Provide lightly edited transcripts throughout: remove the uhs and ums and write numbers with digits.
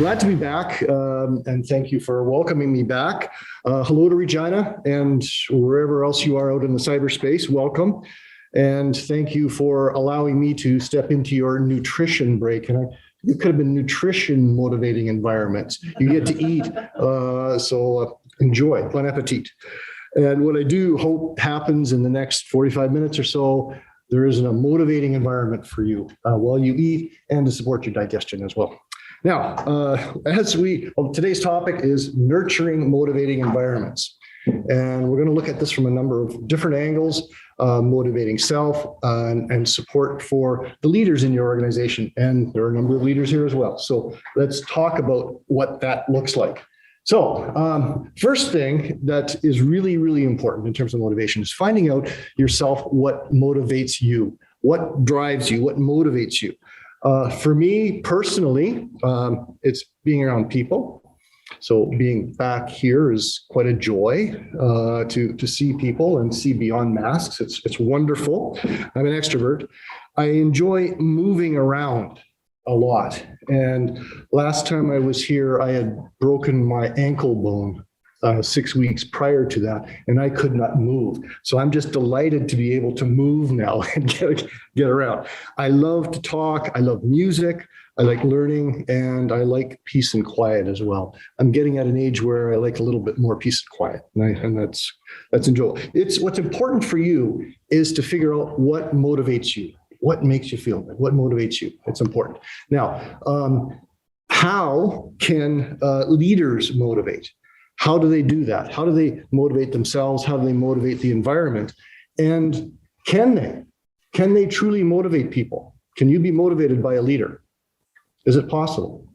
glad to be back, and thank you for welcoming me back. Hello to Regina and wherever else you are out in the cyberspace, welcome. And thank you for allowing me to step into your nutrition break. And it could have been nutrition motivating environments. You get to eat, so enjoy, bon appetit. And what I do hope happens in the next 45 minutes or so, there is a motivating environment for you while you eat and to support your digestion as well. Now, today's topic is nurturing motivating environments. And we're going to look at this from a number of different angles, motivating self and support for the leaders in your organization. And there are a number of leaders here as well. So let's talk about what that looks like. So first thing that is really, really important in terms of motivation is finding out yourself what motivates you, what drives you, what motivates you. For me personally, it's being around people. So being back here is quite a joy to see people and see beyond masks. It's wonderful. I'm an extrovert. I enjoy moving around a lot. And last time I was here, I had broken my ankle bone 6 weeks prior to that, and I could not move. So I'm just delighted to be able to move now and get around. I love to talk. I love music. I like learning, and I like peace and quiet as well. I'm getting at an age where I like a little bit more peace and quiet, and that's enjoyable. It's what's important for you is to figure out what motivates you. What makes you feel good? What motivates you? It's important. Now, how can leaders motivate? How do they do that? How do they motivate themselves? How do they motivate the environment? And can they truly motivate people? Can you be motivated by a leader? Is it possible?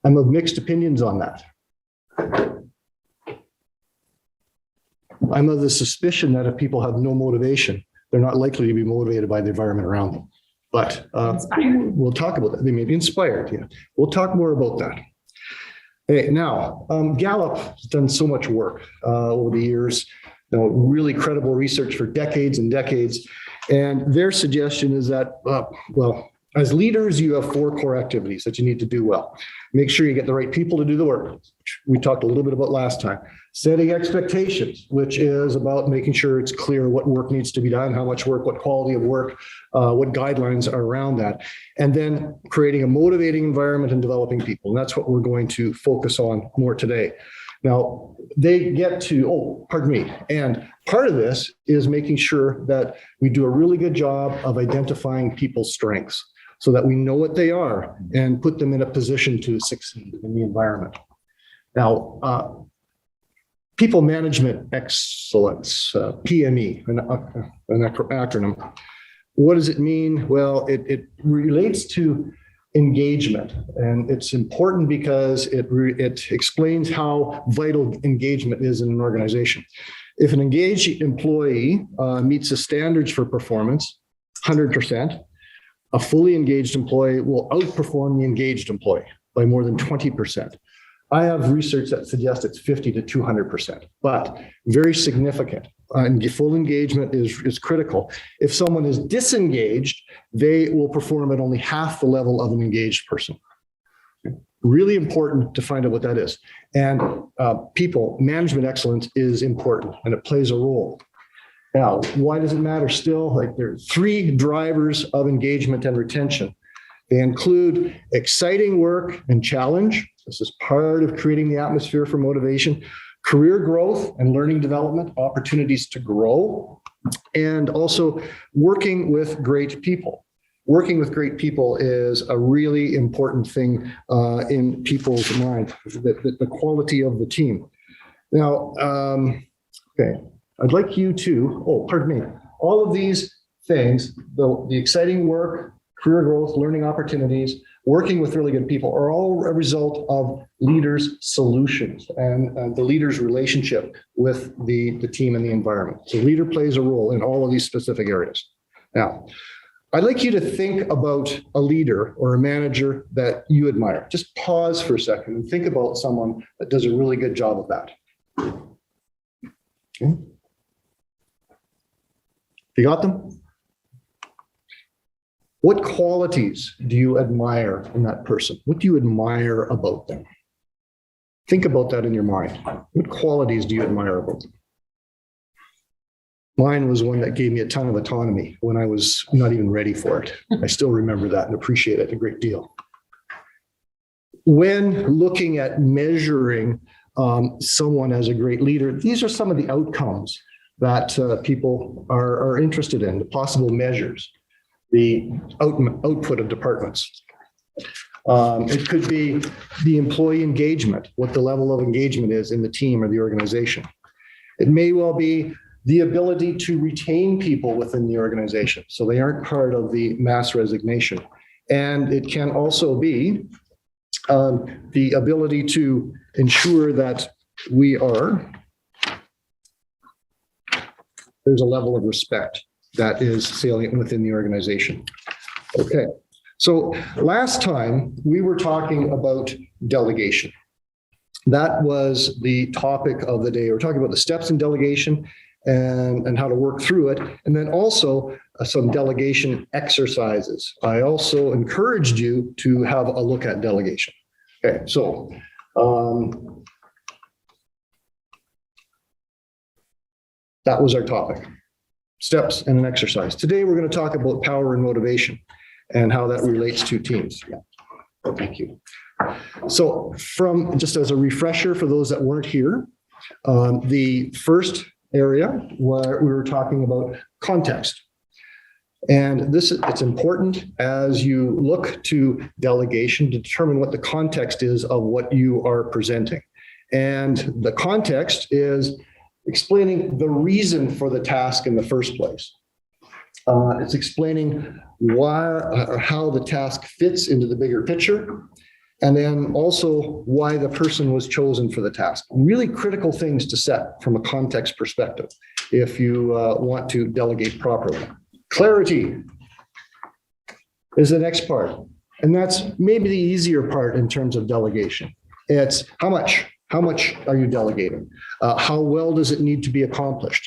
I'm of mixed opinions on that. I'm of the suspicion that if people have no motivation, they're not likely to be motivated by the environment around them. But we'll talk about that. They may be inspired. Yeah. We'll talk more about that. Hey, now, Gallup has done so much work over the years, really credible research for decades and decades. And their suggestion is that, as leaders, you have 4 core activities that you need to do well. Make sure you get the right people to do the work, which we talked a little bit about last time. Setting expectations, which is about making sure it's clear what work needs to be done, how much work, what quality of work, what guidelines are around that. And then creating a motivating environment and developing people. And that's what we're going to focus on more today. Now, they get to, and part of this is making sure that we do a really good job of identifying people's strengths so that we know what they are and put them in a position to succeed in the environment. Now, people management excellence, PME, an acronym. What does it mean? Well, it relates to engagement, and it's important because it explains how vital engagement is in an organization. If an engaged employee meets the standards for performance, 100%, a fully engaged employee will outperform the engaged employee by more than 20%. I have research that suggests it's 50 to 200%, but very significant. And full engagement is critical. If someone is disengaged, they will perform at only half the level of an engaged person. Really important to find out what that is. And people management excellence is important, and it plays a role. Now, why does it matter still? Like, there are 3 drivers of engagement and retention. They include exciting work and challenge. This is part of creating the atmosphere for motivation. Career growth and learning development, opportunities to grow, and also working with great people. Working with great people is a really important thing in people's minds, the quality of the team. Now, okay, I'd like you to, all of these things, the exciting work, career growth, learning opportunities, working with really good people are all a result of leaders' solutions and the leader's relationship with the team and the environment. So leader plays a role in all of these specific areas. Now, I'd like you to think about a leader or a manager that you admire. Just pause for a second and think about someone that does a really good job of that. Okay. You got them? What qualities do you admire in that person? What do you admire about them? Think about that in your mind. What qualities do you admire about them? Mine was one that gave me a ton of autonomy when I was not even ready for it. I still remember that and appreciate it a great deal. When looking at measuring someone as a great leader, these are some of the outcomes that people are interested in, the possible measures, the output of departments. It could be the employee engagement, what the level of engagement is in the team or the organization. It may well be the ability to retain people within the organization so they aren't part of the mass resignation. And it can also be the ability to ensure that there's a level of respect that is salient within the organization. Okay, so last time we were talking about delegation. That was the topic of the day. We're talking about the steps in delegation and how to work through it, and then also some delegation exercises. I also encouraged you to have a look at delegation. Okay, so that was our topic, steps and an exercise. Today, we're going to talk about power and motivation and how that relates to teams. Yeah. Oh, thank you. So from just as a refresher for those that weren't here, the first area where we were talking about context. And it's important as you look to delegation to determine what the context is of what you are presenting. And the context is explaining the reason for the task in the first place. It's explaining why or how the task fits into the bigger picture, and then also why the person was chosen for the task. Really critical things to set from a context perspective if you want to delegate properly. Clarity is the next part, and that's maybe the easier part in terms of delegation. It's how much are you delegating? How well does it need to be accomplished?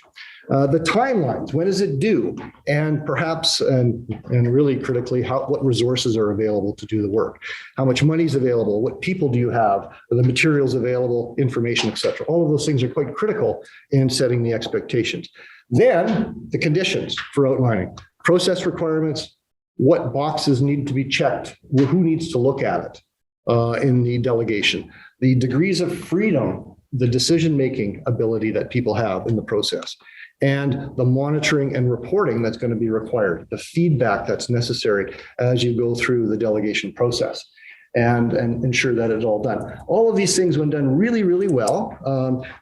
The timelines, when is it due? And perhaps, and really critically, what resources are available to do the work? How much money is available? What people do you have? Are the materials available, information, et cetera? All of those things are quite critical in setting the expectations. Then the conditions for outlining, process requirements, what boxes need to be checked, who needs to look at it in the delegation, the degrees of freedom, the decision-making ability that people have in the process, and the monitoring and reporting that's going to be required, the feedback that's necessary as you go through the delegation process and ensure that it's all done. All of these things, when done really, really well,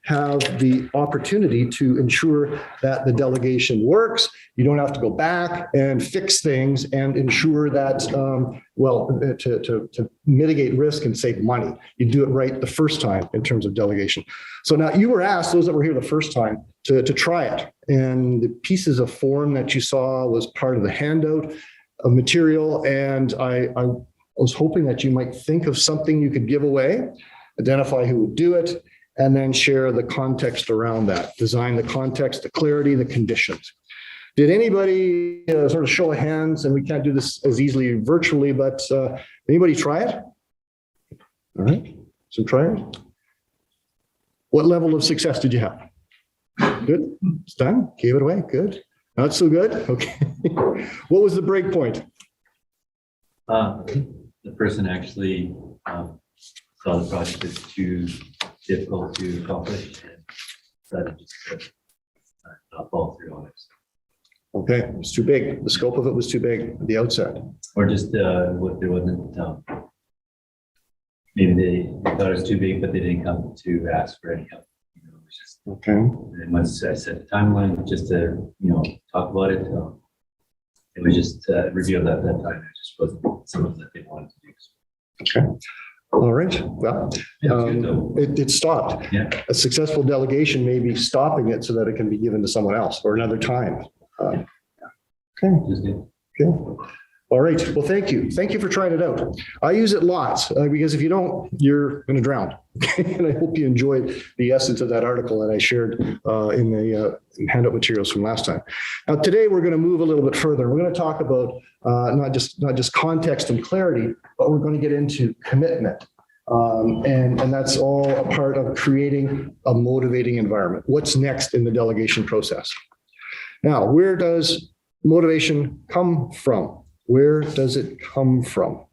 have the opportunity to ensure that the delegation works. You don't have to go back and fix things and ensure that, to mitigate risk and save money. You do it right the first time in terms of delegation. So now you were asked, those that were here the first time, to try it. And the pieces of form that you saw was part of the handout of material. And I was hoping that you might think of something you could give away, identify who would do it, and then share the context around that. Design the context, the clarity, the conditions. Did anybody sort of show of hands, and we can't do this as easily virtually, but anybody try it? All right, some tryers. What level of success did you have? Good, it's done, gave it away, good. Not so good, okay. What was the break point? The person actually saw the project as too difficult to accomplish and decided just to not follow through on it. Okay, it was too big. The scope of it was too big at the outset. Or just what there wasn't, maybe they thought it was too big, but they didn't come to ask for any help. You know, it was just, okay. And once I set the timeline just to, talk about it, it was just revealed at that time. It just wasn't something that they wanted to do. Okay. All right. Well, it stopped. Yeah. A successful delegation may be stopping it so that it can be given to someone else or another time. Okay. Just good. Okay. All right. Well, thank you. Thank you for trying it out. I use it lots because if you don't, you're going to drown. And I hope you enjoyed the essence of that article that I shared in the handout materials from last time. Now, today we're going to move a little bit further. We're going to talk about not just context and clarity, but we're going to get into commitment. And that's all a part of creating a motivating environment. What's next in the delegation process? Now, where does motivation come from? Where does it come from?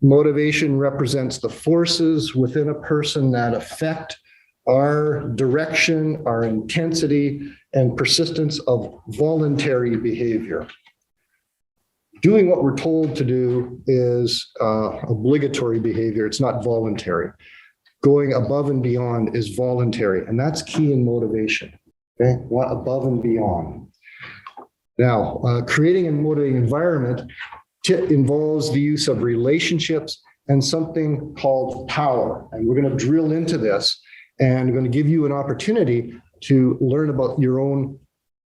Motivation represents the forces within a person that affect our direction, our intensity, and persistence of voluntary behavior. Doing what we're told to do is obligatory behavior. It's not voluntary. Going above and beyond is voluntary, and that's key in motivation. Okay, what above and beyond. Now, creating a motivating environment involves the use of relationships and something called power. And we're going to drill into this, and we're going to give you an opportunity to learn about your own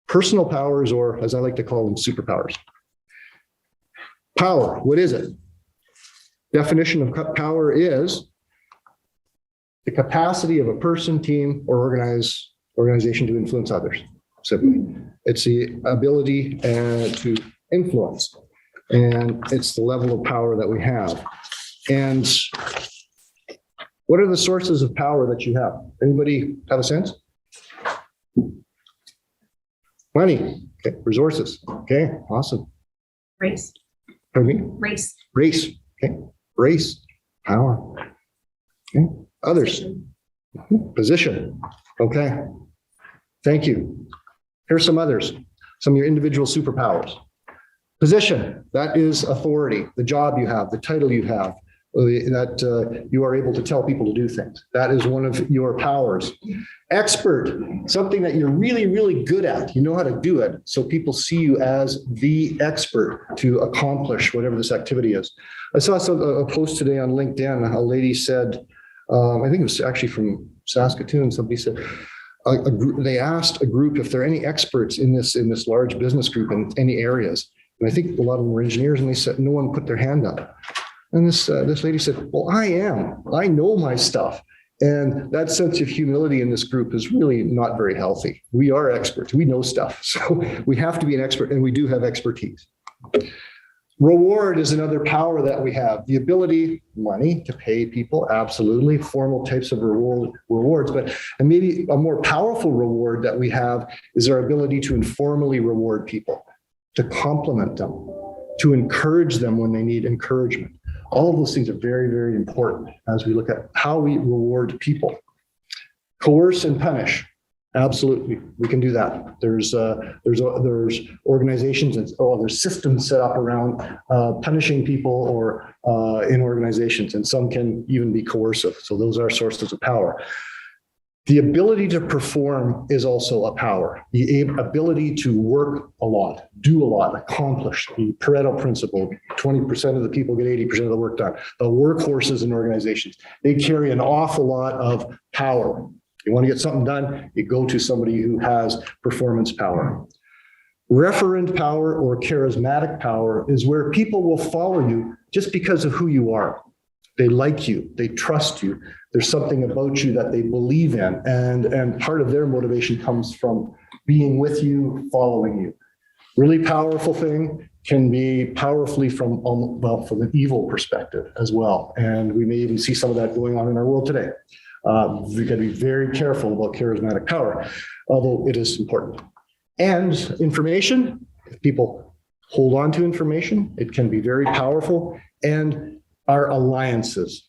personal powers, or as I like to call them, superpowers. Power, what is it? Definition of power is the capacity of a person, team, or organization to influence others. Simply, it's the ability to influence, and it's the level of power that we have. And what are the sources of power that you have? Anybody have a sense? Money, okay. Resources, okay, awesome. Race. Pardon me? Race. Race, okay. Race, power, okay. Others. Position, okay. Thank you. Here's some others, some of your individual superpowers. Position, that is authority, the job you have, the title you have, that you are able to tell people to do things. That is one of your powers. Expert, something that you're really, really good at. You know how to do it, so people see you as the expert to accomplish whatever this activity is. I saw a post today on LinkedIn. A lady said, I think it was actually from Saskatoon, somebody said, they asked a group if there are any experts in this large business group in any areas. And I think a lot of them were engineers, and they said no one put their hand up. And this lady said, well, I am. I know my stuff. And that sense of humility in this group is really not very healthy. We are experts. We know stuff. So we have to be an expert, and we do have expertise. Reward is another power that we have. The ability, money, to pay people, absolutely. Formal types of rewards, but and maybe a more powerful reward that we have is our ability to informally reward people, to compliment them, to encourage them when they need encouragement. All of those things are very, very important as we look at how we reward people. Coerce and punish. Absolutely, we can do that. There's organizations and there's systems set up around punishing people or in organizations, and some can even be coercive. So those are sources of power. The ability to perform is also a power. The ability to work a lot, do a lot, accomplish. The Pareto principle: 20% of the people get 80% of the work done. The workhorses in organizations, they carry an awful lot of power. You want to get something done, you go to somebody who has performance power. Referent power or charismatic power is where people will follow you just because of who you are. They like you, they trust you. There's something about you that they believe in, and part of their motivation comes from being with you, following you. Really powerful thing can be powerfully from an evil perspective as well. And we may even see some of that going on in our world today. We got to be very careful about charismatic power, although it is important. And information, if people hold on to information, it can be very powerful. And our alliances,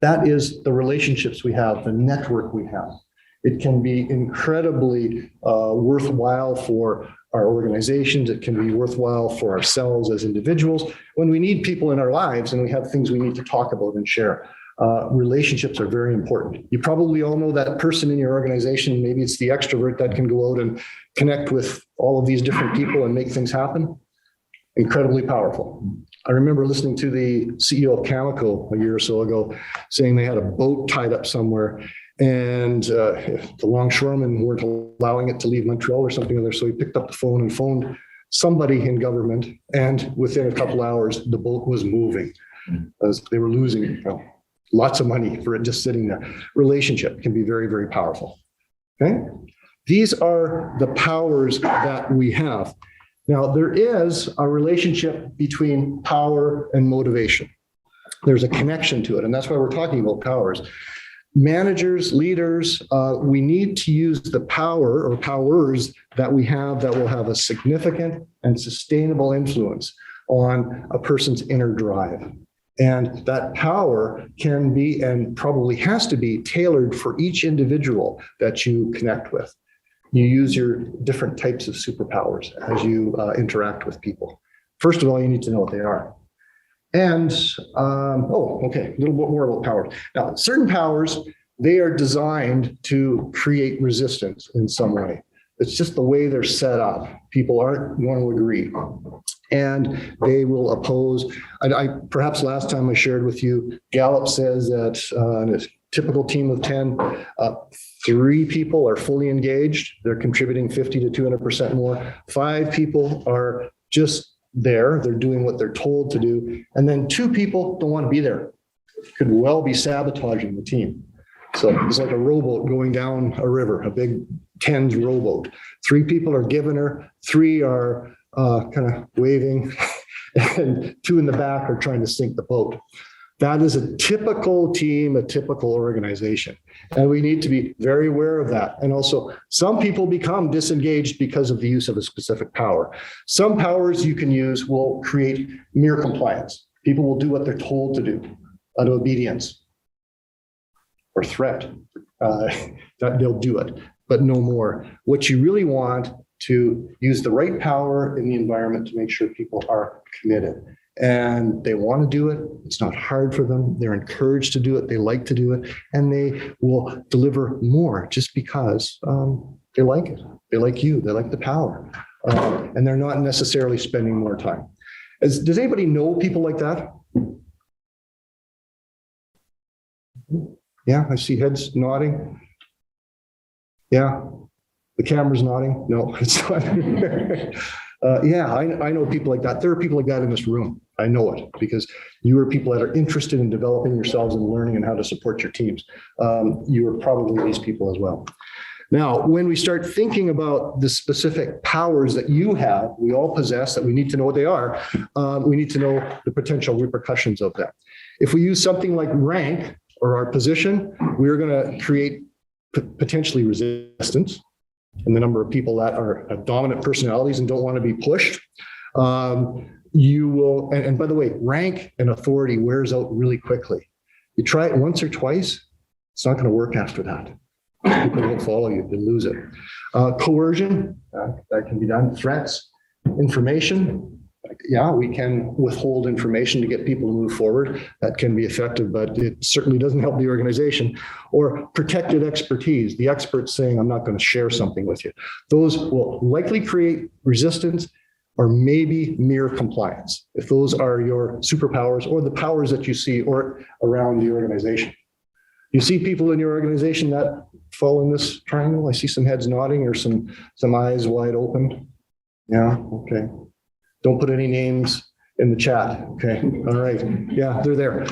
that is the relationships we have, the network we have. It can be incredibly worthwhile for our organizations. It can be worthwhile for ourselves as individuals when we need people in our lives and we have things we need to talk about and share. Relationships are very important. You probably all know that person in your organization. Maybe it's the extrovert that can go out and connect with all of these different people and make things happen. Incredibly powerful. I remember listening to the CEO of Cameco a year or so ago saying they had a boat tied up somewhere, and the longshoremen weren't allowing it to leave Montreal or something other. So he picked up the phone and phoned somebody in government, and within a couple hours, the boat was moving as they were losing, lots of money for it just sitting there. Relationship can be very, very powerful. Okay. These are the powers that we have. Now, there is a relationship between power and motivation. There's a connection to it, and that's why we're talking about powers. Managers, leaders, we need to use the power or powers that we have that will have a significant and sustainable influence on a person's inner drive. And that power can be, and probably has to be, tailored for each individual that you connect with. You use your different types of superpowers as you interact with people. First of all, you need to know what they are. And, okay, a little bit more about powers. Now, certain powers, they are designed to create resistance in some way. It's just the way they're set up. People aren't going to agree. And they will oppose. Perhaps last time I shared with you, Gallup says that in a typical team of 10, 3 people are fully engaged. They're contributing 50 to 200% more. 5 people are just there. They're doing what they're told to do. And then 2 people don't want to be there. Could well be sabotaging the team. So it's like a rowboat going down a river, a big tens rowboat. 3 people are giving her, 3 are kind of waving, and 2 in the back are trying to sink the boat. That is a typical team, a typical organization. And we need to be very aware of that. And also, some people become disengaged because of the use of a specific power. Some powers you can use will create mere compliance. People will do what they're told to do out of obedience or threat. That they'll do it, but no more. What you really want to use the right power in the environment to make sure people are committed. And they want to do it. It's not hard for them. They're encouraged to do it. They like to do it. And they will deliver more just because they like it. They like you. They like the power. And they're not necessarily spending more time. Does anybody know people like that? Yeah, I see heads nodding. Yeah, the camera's nodding. No, it's not. Yeah, I know people like that. There are people like that in this room. I know it because you are people that are interested in developing yourselves and learning and how to support your teams. You are probably these people as well. Now, when we start thinking about the specific powers that you have, we all possess, that we need to know what they are, we need to know the potential repercussions of that. If we use something like rank or our position, we're going to create potentially resistance and the number of people that are dominant personalities and don't want to be pushed. You will, and by the way, rank and authority wears out really quickly. You try it once or twice, it's not going to work after that. People don't follow you, they lose it. Coercion, that can be done. Threats, information. Yeah, we can withhold information to get people to move forward. That can be effective, but it certainly doesn't help the organization. Or protected expertise, the experts saying, I'm not going to share something with you. Those will likely create resistance or maybe mere compliance, if those are your superpowers or the powers that you see or around the organization. You see people in your organization that fall in this triangle? I see some heads nodding or some eyes wide open. Yeah, okay. Don't put any names in the chat. Okay, all right. Yeah, they're there.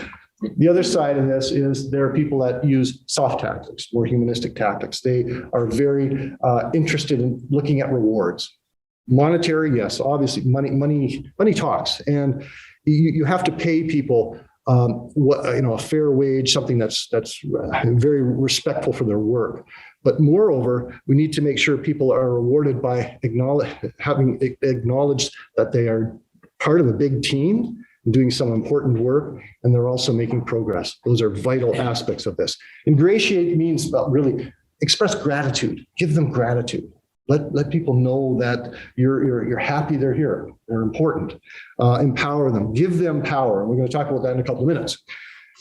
The other side of this is there are people that use soft tactics, more humanistic tactics. They are very interested in looking at rewards. Monetary, yes, obviously, money talks, and you have to pay people a fair wage, something that's very respectful for their work. But moreover, we need to make sure people are rewarded by having acknowledged that they are part of a big team, doing some important work, and they're also making progress. Those are vital aspects of this. Ingratiate means about really express gratitude. Give them gratitude. Let people know that you're happy they're here. They're important. Empower them. Give them power. And we're going to talk about that in a couple of minutes.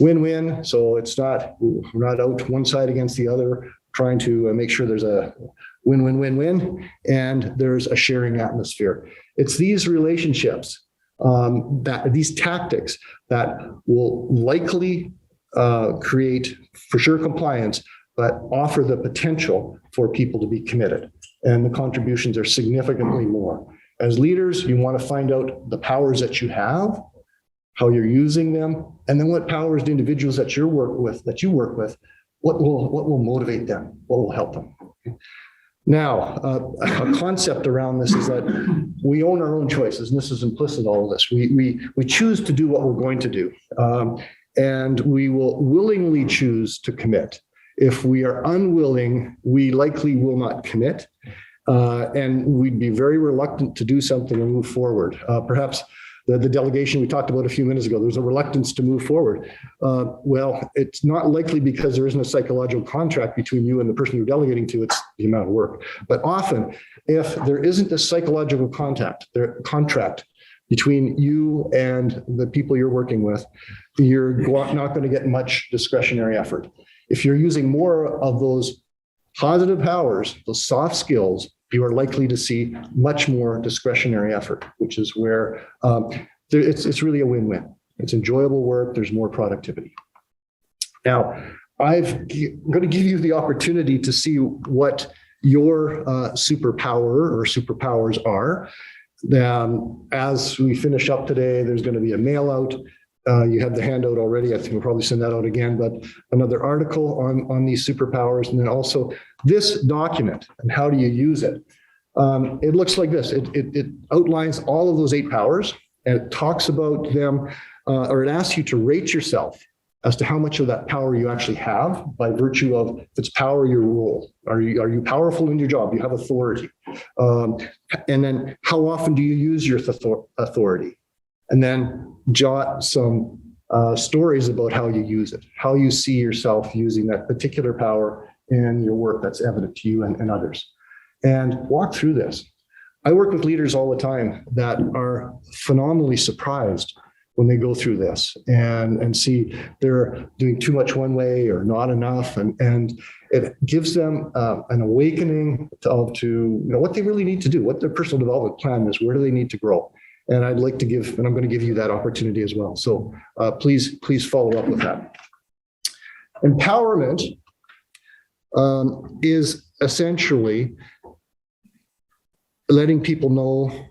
Win-win. So it's not, we're not out one side against the other, trying to make sure there's a win-win-win-win, and there's a sharing atmosphere. It's these relationships, these tactics that will likely create, for sure, compliance, but offer the potential for people to be committed. And the contributions are significantly more. As leaders, you want to find out the powers that you have, how you're using them, and then what powers the individuals that you work with, what will motivate them, what will help them. Now, a concept around this is that we own our own choices, and this is implicit in all of this. We choose to do what we're going to do, and we will willingly choose to commit. If we are unwilling, we likely will not commit, and we'd be very reluctant to do something and move forward. Perhaps the delegation we talked about a few minutes ago, there's a reluctance to move forward. Well, it's not likely because there isn't a psychological contract between you and the person you're delegating to, it's the amount of work. But often, if there isn't a psychological contract between you and the people you're working with, you're not going to get much discretionary effort. If you're using more of those positive powers, those soft skills, you are likely to see much more discretionary effort, which is where it's really a win-win. It's enjoyable work. There's more productivity. Now, I'm going to give you the opportunity to see what your superpower or superpowers are. As we finish up today, there's going to be a mail out. You have the handout already. I think we'll probably send that out again, but another article on these superpowers, and then also this document and how do you use it. It looks like this. It outlines all of those 8 powers, and it talks about them, or it asks you to rate yourself as to how much of that power you actually have by virtue of if it's power, your role. Are you powerful in your job? You have authority. And then how often do you use your authority? And then jot some stories about how you use it, how you see yourself using that particular power in your work that's evident to you and others. And walk through this. I work with leaders all the time that are phenomenally surprised when they go through this and see they're doing too much one way or not enough. And it gives them an awakening to what they really need to do, what their personal development plan is, where do they need to grow. And I'd like to give, and I'm going to give you that opportunity as well. So please follow up with that. Empowerment is essentially letting people know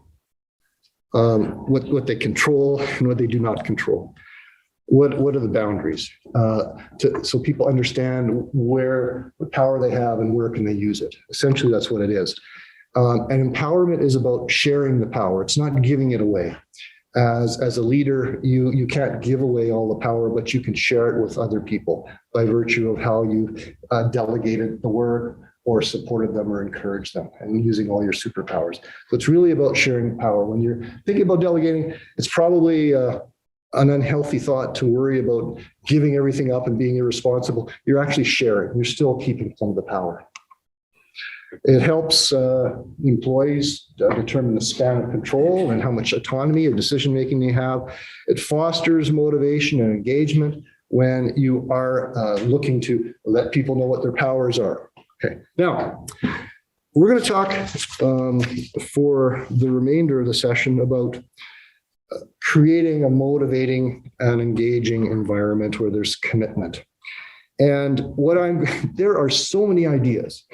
what they control and what they do not control. What are the boundaries? So people understand where the power they have and where can they use it. Essentially, that's what it is. And empowerment is about sharing the power. It's not giving it away. As a leader, you can't give away all the power, but you can share it with other people by virtue of how you delegated the work or supported them or encouraged them and using all your superpowers. So it's really about sharing power. When you're thinking about delegating, it's probably an unhealthy thought to worry about giving everything up and being irresponsible. You're actually sharing. You're still keeping some of the power. It helps employees determine the span of control and how much autonomy or decision-making they have. It fosters motivation and engagement when you are looking to let people know what their powers are. Okay, now we're going to talk for the remainder of the session about creating a motivating and engaging environment where there's commitment. And there are so many ideas.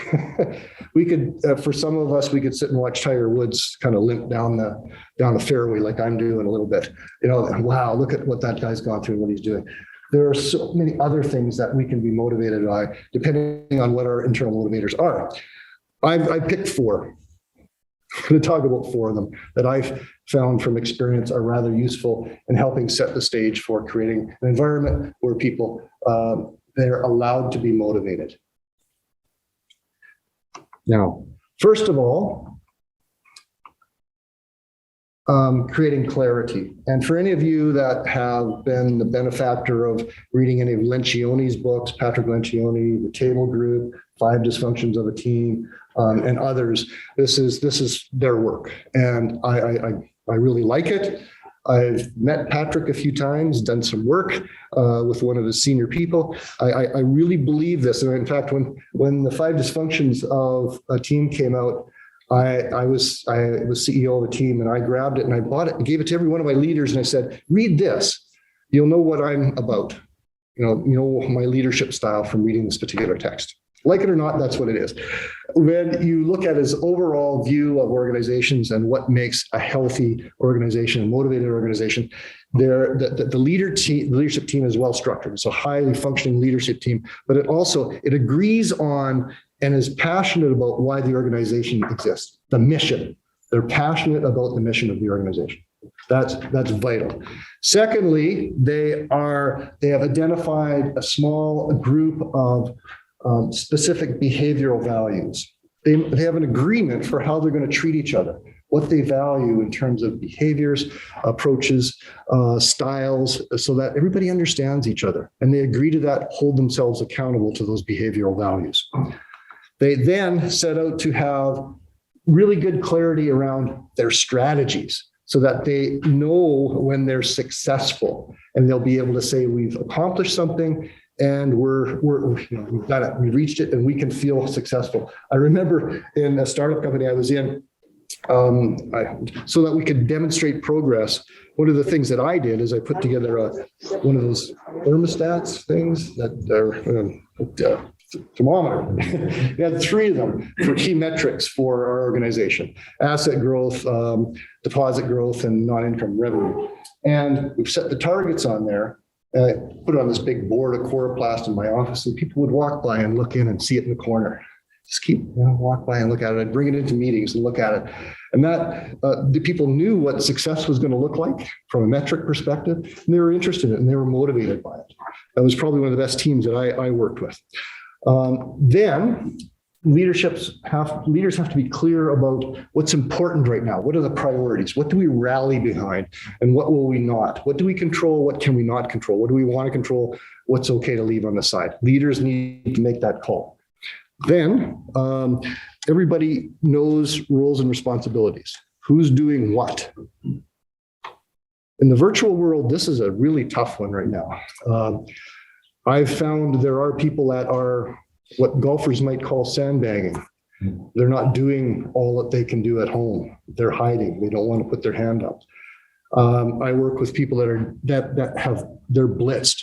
We could, for some of us, we could sit and watch Tiger Woods kind of limp down the fairway like I'm doing a little bit. Wow, look at what that guy's gone through and what he's doing. There are so many other things that we can be motivated by, depending on what our internal motivators are. I picked 4. I'm going to talk about 4 of them that I've found from experience are rather useful in helping set the stage for creating an environment where people they're allowed to be motivated. Now, first of all, creating clarity. And for any of you that have been the benefactor of reading any of Lencioni's books, Patrick Lencioni, The Table Group, 5 Dysfunctions of a Team, and others, this is their work. And I really like it. I've met Patrick a few times, done some work with one of his senior people. I really believe this. And in fact, when the 5 Dysfunctions of a Team came out, I was CEO of a team, and I grabbed it and I bought it and gave it to every one of my leaders. And I said, read this. You'll know what I'm about. You know my leadership style from reading this particular text. Like it or not, that's what it is. When you look at his overall view of organizations and what makes a healthy organization, a motivated organization, the leadership team is well structured. It's a highly functioning leadership team, but it agrees on and is passionate about why the organization exists, the mission. They're passionate about the mission of the organization. That's vital. Secondly, they have identified a small group of specific behavioral values. They have an agreement for how they're going to treat each other, what they value in terms of behaviors, approaches, styles, so that everybody understands each other. And they agree to that, hold themselves accountable to those behavioral values. They then set out to have really good clarity around their strategies so that they know when they're successful, and they'll be able to say, we've accomplished something and we've done it, we reached it, and we can feel successful. I remember in a startup company I was in, so that we could demonstrate progress, one of the things that I did is I put together one of those thermostats things that are thermometer. We had 3 of them for key metrics for our organization: asset growth, deposit growth, and non-income revenue. And we've set the targets on there. I put it on this big board of coroplast in my office, and people would walk by and look in and see it in the corner. Just walk by and look at it. I'd bring it into meetings and look at it. And that the people knew what success was going to look like from a metric perspective, and they were interested in it and they were motivated by it. That was probably one of the best teams that I worked with. Then leaders have to be clear about what's important right now. What are the priorities? What do we rally behind? And what will we not? What do we control? What can we not control? What do we want to control? What's okay to leave on the side? Leaders need to make that call. Then everybody knows roles and responsibilities. Who's doing what? In the virtual world, this is a really tough one right now. I've found there are people that are what golfers might call sandbagging. They're not doing all that they can do at home. They're hiding. They don't want to put their hand up. I work with people they're blitzed.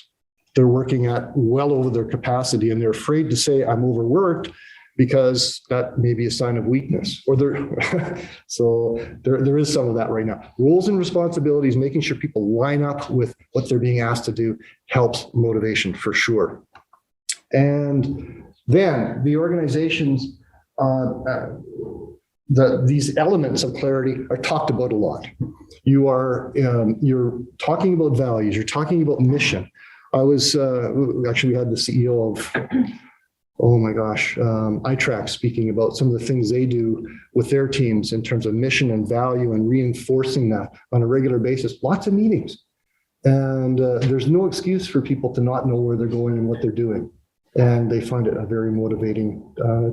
They're working at well over their capacity, and they're afraid to say, I'm overworked, because that may be a sign of weakness. So there is some of that right now. Roles and responsibilities, making sure people line up with what they're being asked to do, helps motivation for sure. And then the organizations, these elements of clarity are talked about a lot. You're talking about values, you're talking about mission. I was actually, we had the CEO of iTrack speaking about some of the things they do with their teams in terms of mission and value and reinforcing that on a regular basis. Lots of meetings. And there's no excuse for people to not know where they're going and what they're doing. And they find it a very motivating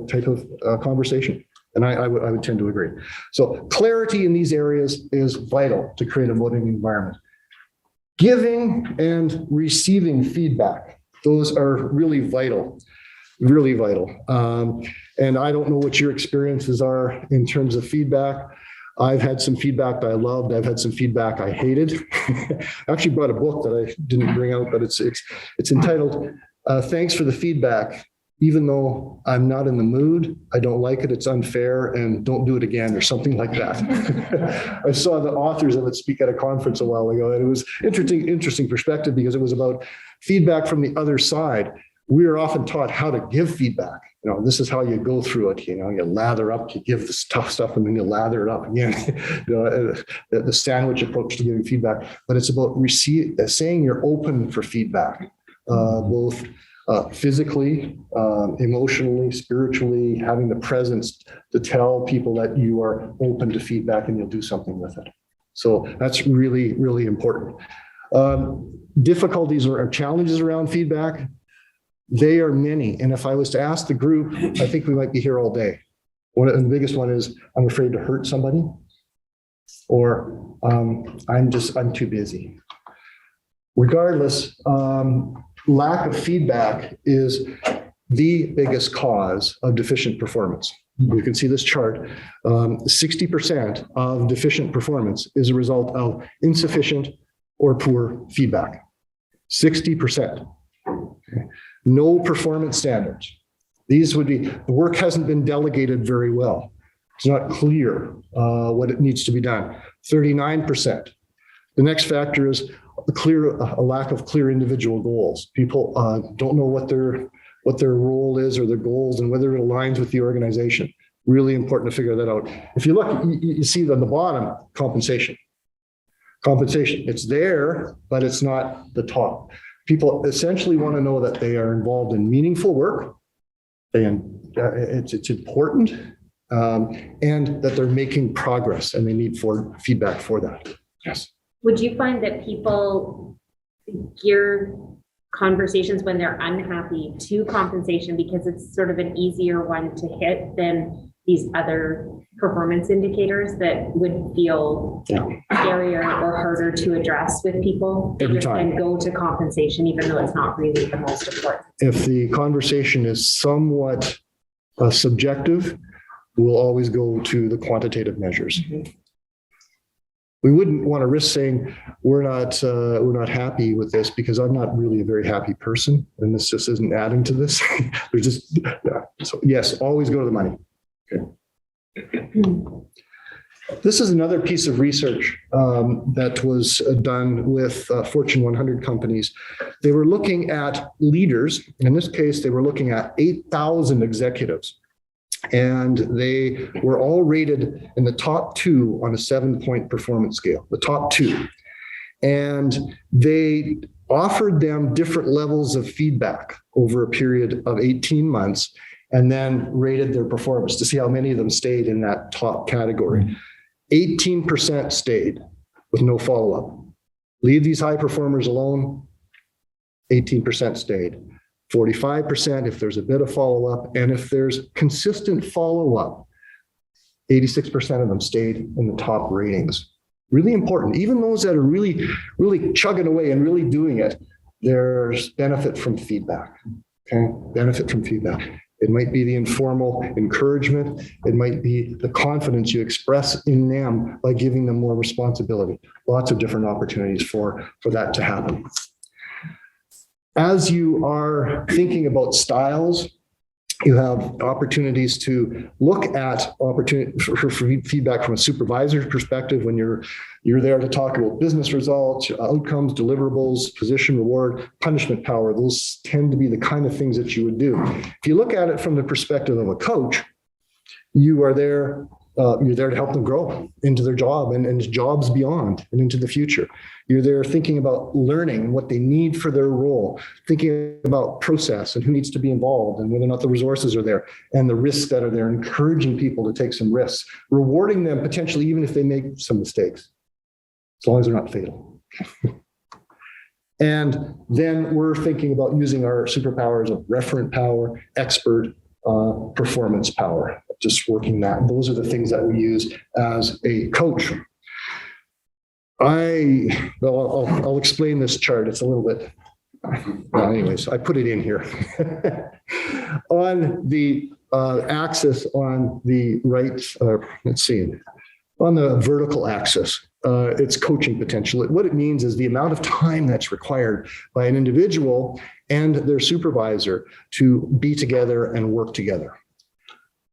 type of conversation. And I would tend to agree. So clarity in these areas is vital to create a motivating environment. Giving and receiving feedback, those are really vital. Really vital. And I don't know what your experiences are in terms of feedback. I've had some feedback that I loved. I've had some feedback I hated. I actually brought a book that I didn't bring out, but it's entitled, Thanks for the Feedback. Even though I'm not in the mood, I don't like it, it's unfair, and don't do it again, or something like that. I saw the authors of it speak at a conference a while ago, and it was interesting perspective, because it was about feedback from the other side. We are often taught how to give feedback. This is how you go through it. You lather up, you give this tough stuff, and then you lather it up again. The sandwich approach to giving feedback. But it's about saying you're open for feedback, both physically, emotionally, spiritually, having the presence to tell people that you are open to feedback and you'll do something with it. So that's really, really important. Difficulties or challenges around feedback, they are many. And if I was to ask the group, I think we might be here all day. The biggest one is, I'm afraid to hurt somebody, or I'm too busy. Regardless, lack of feedback is the biggest cause of deficient performance. You can see this chart. 60% of deficient performance is a result of insufficient or poor feedback. 60%. Okay. No performance standards. These would be, the work hasn't been delegated very well. It's not clear what it needs to be done. 39%. The next factor is a lack of clear individual goals. People don't know what their role is or their goals and whether it aligns with the organization. Really important to figure that out. If you look, you see on the bottom, compensation. Compensation, it's there, but it's not the top. People essentially want to know that they are involved in meaningful work, and it's important, and that they're making progress, and they need feedback for that. Yes. Would you find that people gear conversations when they're unhappy to compensation because it's sort of an easier one to hit than these other performance indicators that would feel scarier or harder to address with people? Every time. And go to compensation, even though it's not really the most important. If the conversation is somewhat subjective, we'll always go to the quantitative measures. Mm-hmm. We wouldn't want to risk saying we're not happy with this because I'm not really a very happy person, and this just isn't adding to this. There's just so yes, always go to the money. Okay. This is another piece of research that was done with Fortune 100 companies. They were looking at leaders. In this case, they were looking at 8,000 executives. And they were all rated in the top 2 on a 7-point performance scale, the top 2. And they offered them different levels of feedback over a period of 18 months and then rated their performance to see how many of them stayed in that top category. 18% stayed with no follow-up. Leave these high performers alone, 18% stayed. 45% if there's a bit of follow-up, and if there's consistent follow-up, 86% of them stayed in the top ratings. Really important. Even those that are really, really chugging away and really doing it, there's benefit from feedback. Okay, benefit from feedback. It might be the informal encouragement. It might be the confidence you express in them by giving them more responsibility. Lots of different opportunities for that to happen. As you are thinking about styles, you have opportunities to look at opportunity for feedback from a supervisor's perspective when you're there to talk about business results, outcomes, deliverables, position, reward, punishment power. Those tend to be the kind of things that you would do. If you look at it from the perspective of a coach, you're there to help them grow into their job and jobs beyond and into the future. You're there thinking about learning what they need for their role, thinking about process and who needs to be involved and whether or not the resources are there and the risks that are there, encouraging people to take some risks, rewarding them potentially even if they make some mistakes, as long as they're not fatal. And then we're thinking about using our superpowers of referent power, expert, performance power, just working that. Those are the things that we use as a coach. I'll explain this chart. It's a little bit, well, anyways, I put it in here. On the axis on the right, let's see, on the vertical axis, it's coaching potential. What it means is the amount of time that's required by an individual and their supervisor to be together and work together.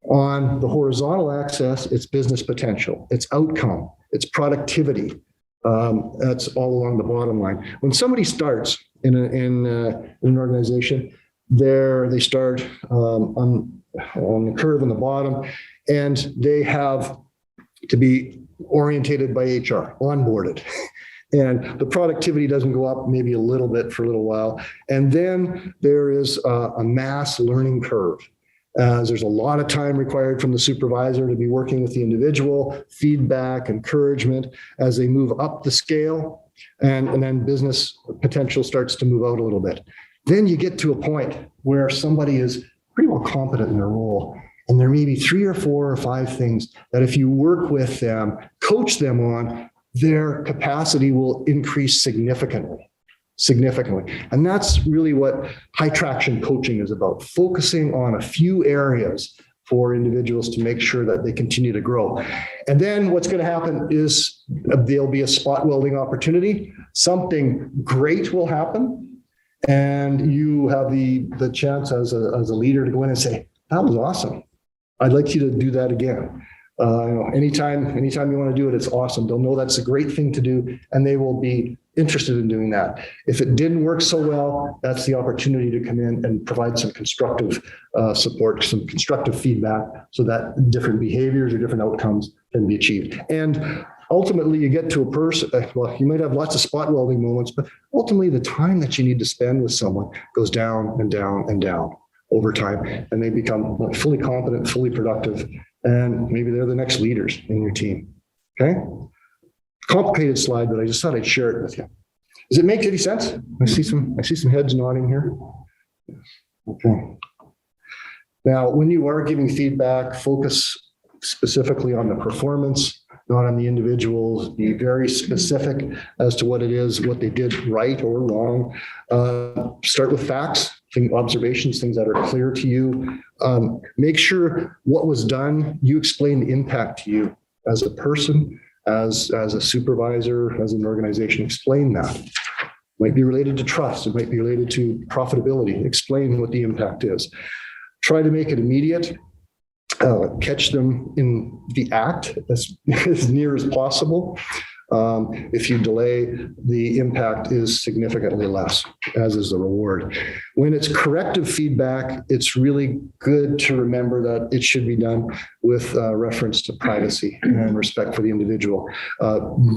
On the horizontal axis, it's business potential, it's outcome, it's productivity. That's all along the bottom line. When somebody starts in an organization, they start on the curve on the bottom, and they have to be orientated by HR, onboarded. And the productivity doesn't go up maybe a little bit for a little while. And then there is a mass learning curve. There's a lot of time required from the supervisor to be working with the individual, feedback, encouragement as they move up the scale, and then business potential starts to move out a little bit. Then you get to a point where somebody is pretty well competent in their role, and there may be 3 or 4 or 5 things that if you work with them, coach them on, their capacity will increase significantly. And that's really what high traction coaching is about, focusing on a few areas for individuals to make sure that they continue to grow. And then what's going to happen is there'll be a spot welding opportunity. Something great will happen. And you have the chance as a leader to go in and say, that was awesome. I'd like you to do that again. Anytime you want to do it, it's awesome. They'll know that's a great thing to do, and they will be interested in doing that. If it didn't work so well, that's the opportunity to come in and provide some constructive support, some constructive feedback, so that different behaviors or different outcomes can be achieved. And ultimately, you get to a person, well, you might have lots of spot welding moments, but ultimately the time that you need to spend with someone goes down and down and down over time, and they become fully competent, fully productive, and maybe they're the next leaders in your team. Okay? Complicated slide, but I just thought I'd share it with you. Does it make any sense? I see some heads nodding here. Okay. Now, when you are giving feedback, focus specifically on the performance, not on the individuals. Be very specific as to what it is, what they did right or wrong. Start with facts, observations, things that are clear to you. Make sure what was done, you explain the impact to you as a person, as a supervisor, as an organization. Explain that. It might be related to trust. It might be related to profitability. Explain what the impact is. Try to make it immediate. Catch them in the act as near as possible. If you delay, the impact is significantly less, as is the reward. When it's corrective feedback, it's really good to remember that it should be done with reference to privacy and respect for the individual.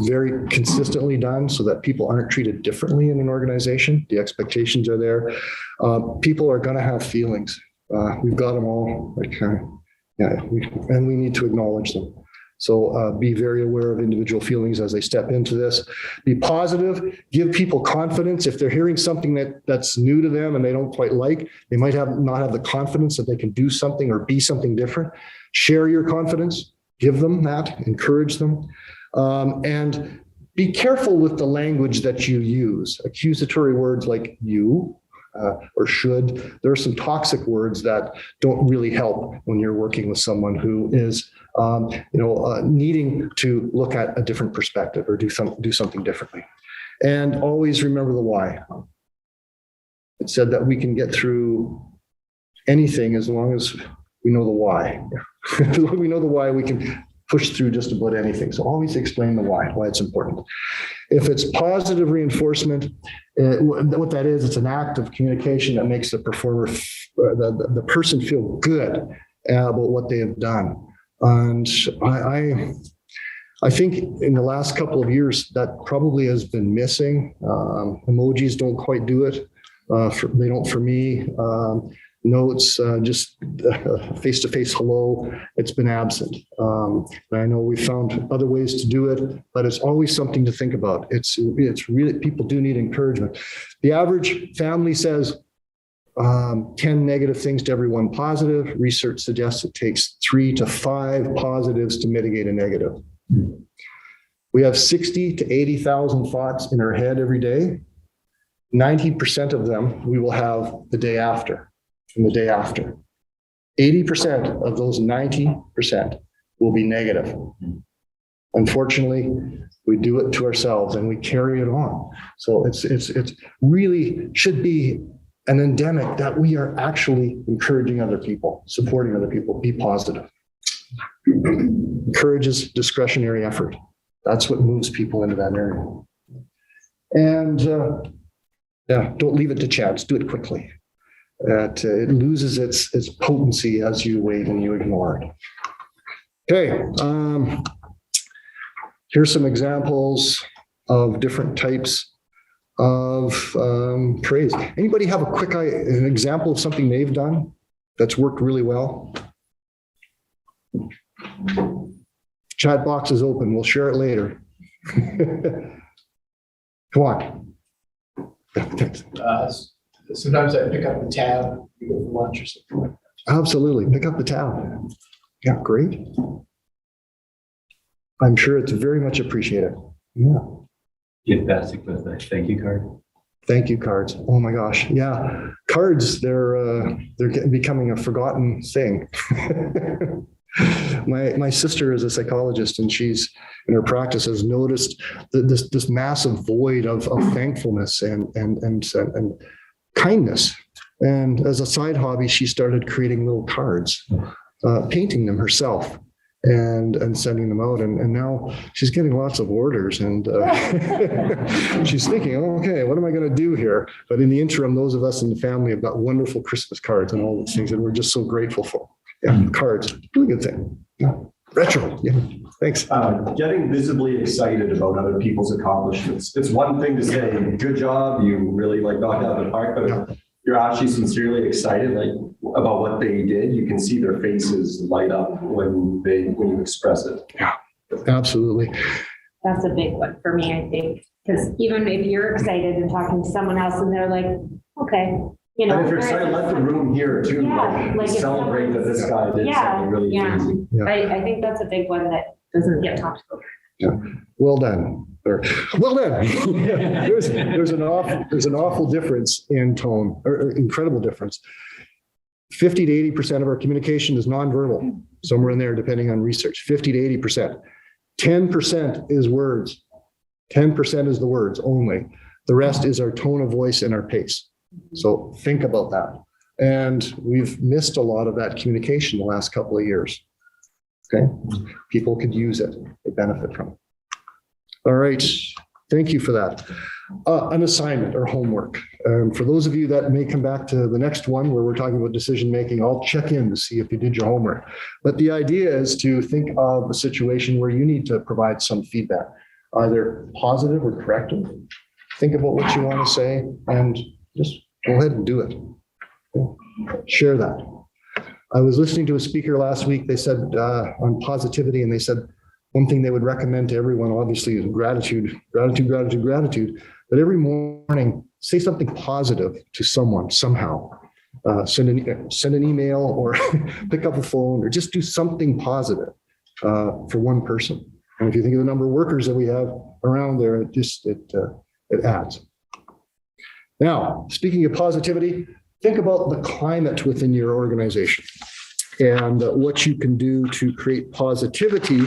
Very consistently done so that people aren't treated differently in an organization. The expectations are there. People are going to have feelings. We've got them all. And we need to acknowledge them. So be very aware of individual feelings as they step into this. Be positive. Give people confidence. If they're hearing something that's new to them and they don't quite like, they might not have the confidence that they can do something or be something different. Share your confidence. Give them that. Encourage them. And be careful with the language that you use. Accusatory words like you, or should. There are some toxic words that don't really help when you're working with someone who is, needing to look at a different perspective or do something differently. And always remember the why. It said that we can get through anything as long as we know the why. As long as we know the why, we can push through just about anything. So always explain the why it's important. If it's positive reinforcement, what that is, it's an act of communication that makes the performer, the person feel good about what they have done. And I think in the last couple of years, that probably has been missing. Emojis don't quite do it. They don't for me. Notes, just face-to-face hello, it's been absent. I know we found other ways to do it, but it's always something to think about. It's really, people do need encouragement. The average family says 10 negative things to every one positive. Research suggests it takes 3 to 5 positives to mitigate a negative. We have 60 to 80,000 thoughts in our head every day. 90% of them we will have the day after. And the day after. 80% of those 90% will be negative. Unfortunately, we do it to ourselves and we carry it on. So it's really should be an endemic that we are actually encouraging other people, supporting other people, be positive. Encourages discretionary effort. That's what moves people into that area. And don't leave it to chance, do it quickly. That it loses its potency as you wait and you ignore it. Okay, here's some examples of different types of praise. Anybody have an example of something they've done that's worked really well? Chat box is open. We'll share it later. Come on. Sometimes I pick up the tab, you go for lunch or something like that. Absolutely. Pick up the tab. Yeah, great. I'm sure it's very much appreciated. Yeah. Give basic with a thank you card. Thank you cards. Oh my gosh. Yeah. Cards, they're becoming a forgotten thing. My sister is a psychologist, and she's in her practice has noticed this massive void of thankfulness and kindness And as a side hobby, she started creating little cards, painting them herself and sending them out. And now she's getting lots of orders and she's thinking, okay, what am I going to do here? But in the interim, those of us in the family have got wonderful Christmas cards and all these things that we're just so grateful for. Yeah, cards, really good thing. Yeah. Retro. Yeah. Thanks. Getting visibly excited about other people's accomplishments. It's one thing to say, good job, you really like knocked out of the park, but if you're actually sincerely excited about what they did, you can see their faces light up when you express it. Yeah, absolutely. That's a big one for me, I think, because even if you're excited and talking to someone else and they're like, okay, you know. And if you're excited, let the room hear it too. Yeah, like if celebrate that this guy did something really amazing. Yeah. I think that's a big one that doesn't get talked about. Yeah. Well done. Or, well done. there's an awful difference in tone, or incredible difference. 50 to 80% of our communication is nonverbal, somewhere in there, depending on research. 50 to 80%. 10% is words. 10% is the words only. The rest is our tone of voice and our pace. So think about that. And we've missed a lot of that communication the last couple of years. Okay. People could use it. They benefit from it. All right. Thank you for that. An assignment or homework. For those of you that may come back to the next one where we're talking about decision making, I'll check in to see if you did your homework. But the idea is to think of a situation where you need to provide some feedback, either positive or corrective. Think about what you want to say and just go ahead and do it. Okay. Share that. I was listening to a speaker last week. They said on positivity, and they said one thing they would recommend to everyone, obviously, is gratitude, gratitude, gratitude, gratitude. But every morning, say something positive to someone somehow. Send an email or pick up a phone or just do something positive for one person. And if you think of the number of workers that we have around there, it adds. Now, speaking of positivity, think about the climate within your organization and what you can do to create positivity.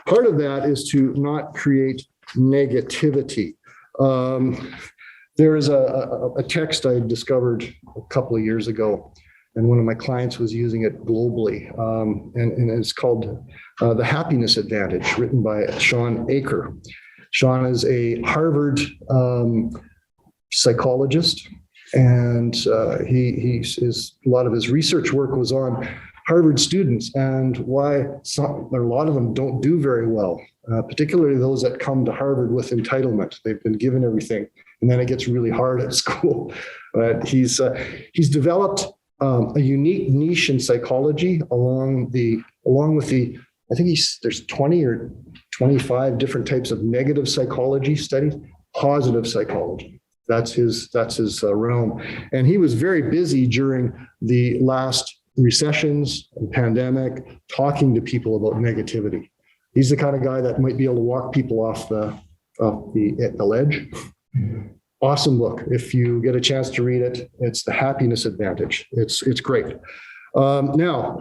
Part of that is to not create negativity. There is a text I discovered a couple of years ago, and one of my clients was using it globally, and it's called The Happiness Advantage, written by Sean Aker. Sean is a Harvard psychologist, and a lot of his research work was on Harvard students and why a lot of them don't do very well, particularly those that come to Harvard with entitlement. They've been given everything, and then it gets really hard at school. But he's developed a unique niche in psychology along with the I think there's 20 or 25 different types of negative psychology studies, positive psychology. That's his realm. And he was very busy during the last recessions and pandemic, talking to people about negativity. He's the kind of guy that might be able to walk people off the ledge. Awesome book. If you get a chance to read it, it's The Happiness Advantage. It's great. Now,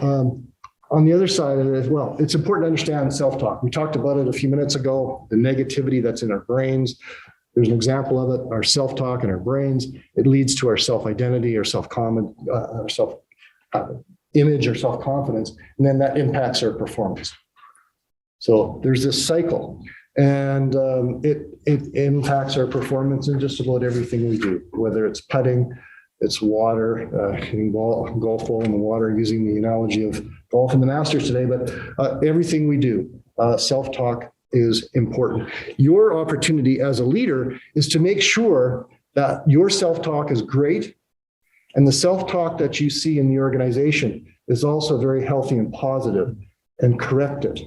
on the other side of it as well, it's important to understand self-talk. We talked about it a few minutes ago, the negativity that's in our brains. There's an example of it, our self-talk in our brains. It leads to our self-identity, our self-image, or self-confidence, and then that impacts our performance. So there's this cycle, and it impacts our performance in just about everything we do, whether it's putting, it's water, hitting golf ball in the water, using the analogy of golf in the Masters today, but everything we do, self-talk is important. Your opportunity as a leader is to make sure that your self-talk is great, and the self-talk that you see in the organization is also very healthy and positive, and correct it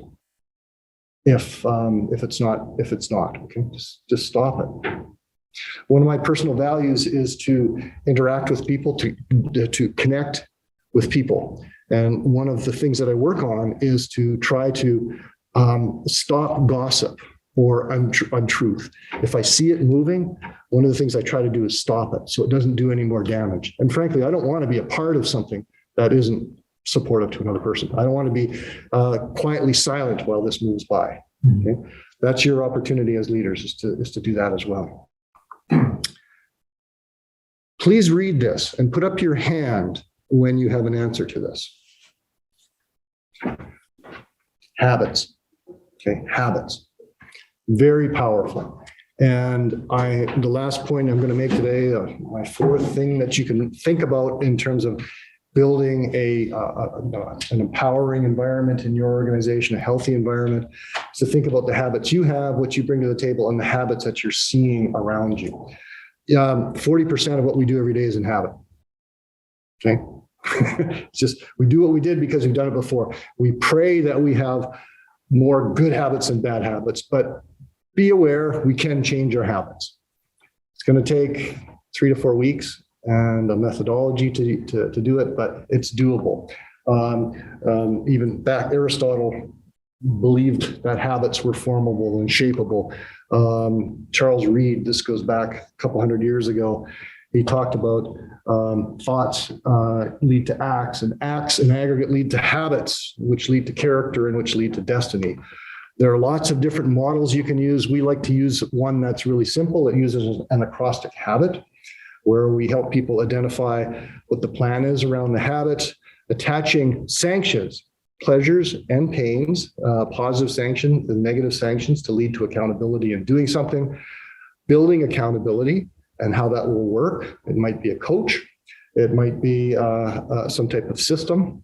if it's not, okay, just stop it. One of my personal values is to interact with people, to connect with people. And one of the things that I work on is to try to stop gossip or untruth. If I see it moving, one of the things I try to do is stop it so it doesn't do any more damage. And frankly, I don't want to be a part of something that isn't supportive to another person. I don't want to be quietly silent while this moves by. Okay? That's your opportunity as leaders, is to do that as well. Please read this and put up your hand when you have an answer to this. Habits. Okay, habits. Very powerful. And the last point I'm going to make today, my fourth thing that you can think about in terms of building an empowering environment in your organization, a healthy environment, is to think about the habits you have, what you bring to the table, and the habits that you're seeing around you. 40% of what we do every day is in habit. Okay. It's just, we do what we did because we've done it before. We pray that we have more good habits than bad habits, but be aware we can change our habits. It's going to take 3 to 4 weeks and a methodology to do it, but it's doable. Even back, Aristotle believed that habits were formable and shapeable. Charles Reed, this goes back a couple hundred years ago, he talked about thoughts lead to acts, and acts in aggregate lead to habits, which lead to character and which lead to destiny. There are lots of different models you can use. We like to use one that's really simple. It uses an acrostic habit, where we help people identify what the plan is around the habit, attaching sanctions, pleasures and pains, positive sanctions and negative sanctions to lead to accountability in doing something, building accountability and how that will work. It might be a coach, it might be some type of system,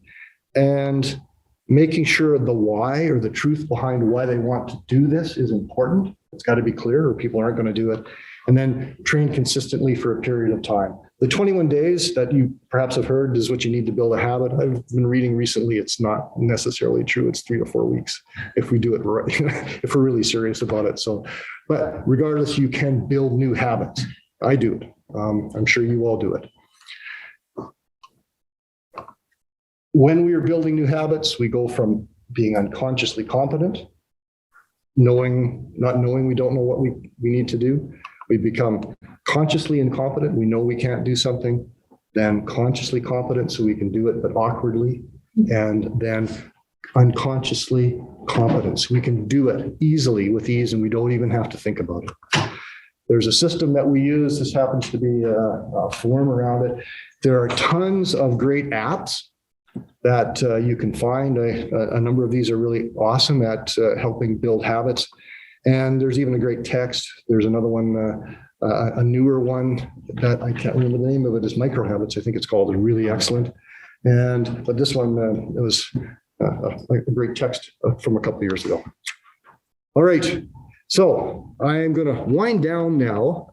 and making sure the why or the truth behind why they want to do this is important. It's got to be clear or people aren't going to do it. And then train consistently for a period of time. The 21 days that you perhaps have heard is what you need to build a habit. I've been reading recently, it's not necessarily true. It's 3 to 4 weeks if we do it right, if we're really serious about it. So, but regardless, you can build new habits. I do it. I'm sure you all do it. When we are building new habits, we go from being unconsciously competent, not knowing we don't know what we need to do. We become consciously incompetent. We know we can't do something, then consciously competent so we can do it, but awkwardly, and then unconsciously competent so we can do it easily with ease and we don't even have to think about it. There's a system that we use. This happens to be a form around it. There are tons of great apps that you can find. A number of these are really awesome at helping build habits. And there's even a great text. There's another one, a newer one that I can't remember the name of it, is Micro Habits, I think it's called, and really excellent. But this one, it was a great text from a couple of years ago. All right, so I am going to wind down now.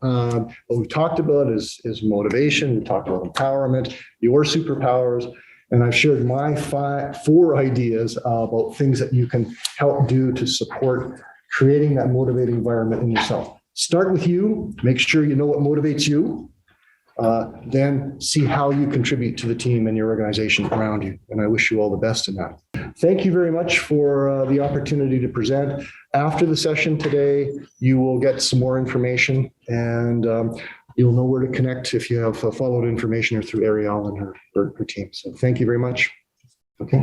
What we've talked about is motivation. We talked about empowerment, your superpowers, and I've shared my 4 ideas about things that you can help do to support creating that motivating environment in yourself. Start with you, make sure you know what motivates you, then see how you contribute to the team and your organization around you. And I wish you all the best in that. Thank you very much for the opportunity to present. After the session today, you will get some more information and you'll know where to connect if you have followed information or through Ariel and her team. So thank you very much. Okay.